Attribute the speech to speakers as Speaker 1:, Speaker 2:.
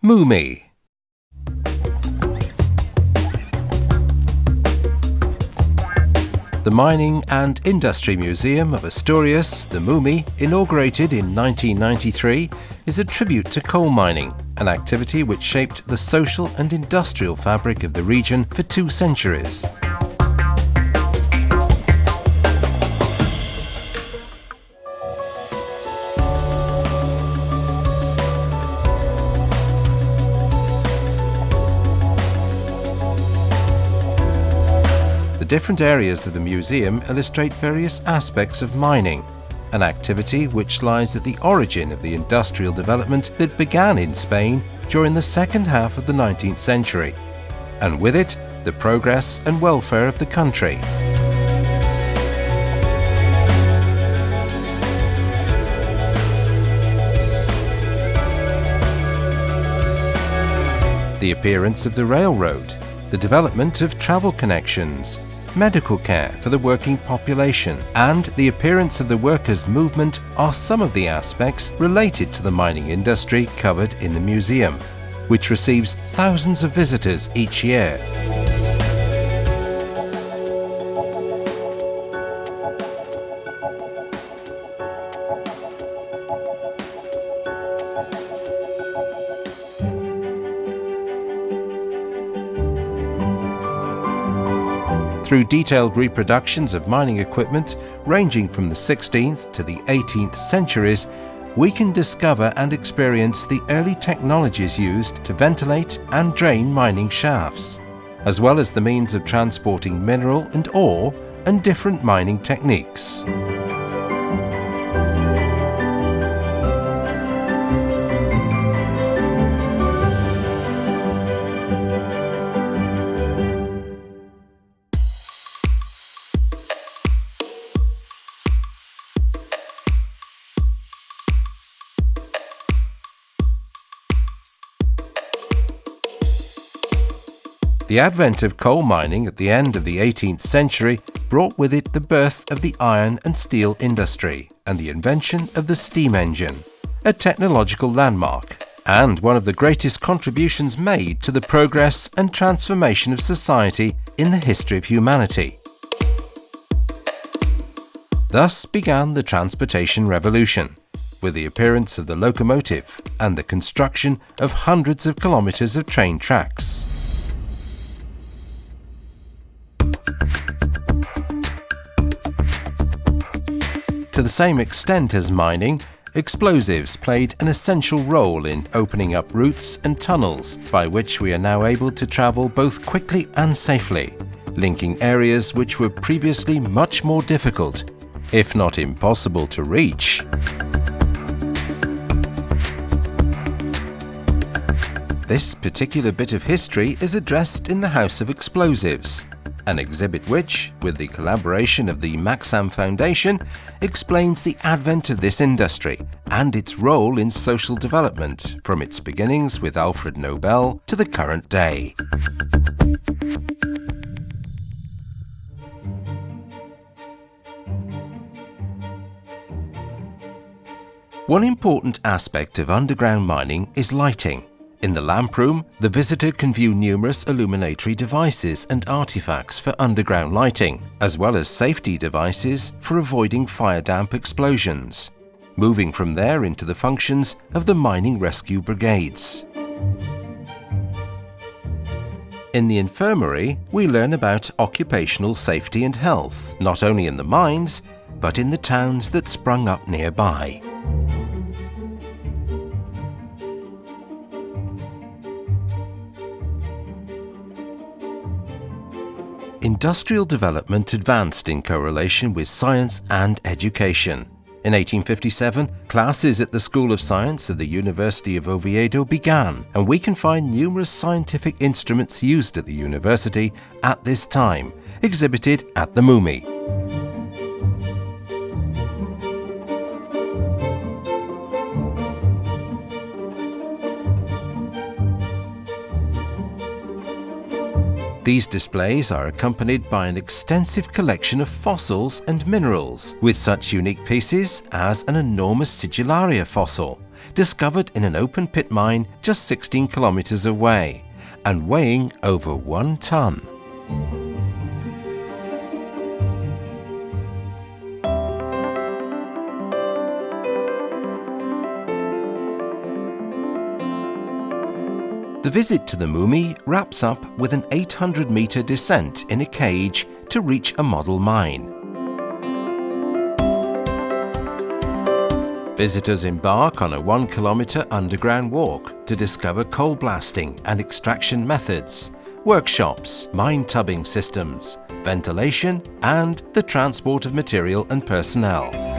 Speaker 1: MUMI. The Mining and Industry Museum of Asturias, the MUMI, inaugurated in 1993, is a tribute to coal mining, an activity which shaped the social and industrial fabric of the region for 2 centuries. The different areas of the museum illustrate various aspects of mining, an activity which lies at the origin of the industrial development that began in Spain during the second half of the 19th century, and with it, the progress and welfare of the country. The appearance of the railroad, the development of travel connections, medical care for the working population, and the appearance of the workers' movement are some of the aspects related to the mining industry covered in the museum, which receives thousands of visitors each year. Through detailed reproductions of mining equipment ranging from the 16th to the 18th centuries, we can discover and experience the early technologies used to ventilate and drain mining shafts, as well as the means of transporting mineral and ore and different mining techniques. The advent of coal mining at the end of the 18th century brought with it the birth of the iron and steel industry and the invention of the steam engine, a technological landmark, and one of the greatest contributions made to the progress and transformation of society in the history of humanity. Thus began the transportation revolution, with the appearance of the locomotive and the construction of hundreds of kilometers of train tracks. To the same extent as mining, explosives played an essential role in opening up routes and tunnels by which we are now able to travel both quickly and safely, linking areas which were previously much more difficult, if not impossible to reach. This particular bit of history is addressed in the House of Explosives, an exhibit which, with the collaboration of the Maxam Foundation, explains the advent of this industry and its role in social development from its beginnings with Alfred Nobel to the current day. One important aspect of underground mining is lighting. In the lamp room, the visitor can view numerous illuminatory devices and artifacts for underground lighting, as well as safety devices for avoiding fire damp explosions, moving from there into the functions of the mining rescue brigades. In the infirmary, we learn about occupational safety and health, not only in the mines, but in the towns that sprung up nearby. Industrial development advanced in correlation with science and education. In 1857, classes at the School of Science of the University of Oviedo began, and we can find numerous scientific instruments used at the university at this time, exhibited at the MUMI. These displays are accompanied by an extensive collection of fossils and minerals, with such unique pieces as an enormous sigillaria fossil, discovered in an open pit mine just 16 kilometers away and weighing over 1 ton. The visit to the MUMI wraps up with an 800-meter descent in a cage to reach a model mine. Visitors embark on a 1-kilometer underground walk to discover coal blasting and extraction methods, workshops, mine tubbing systems, ventilation, and the transport of material and personnel.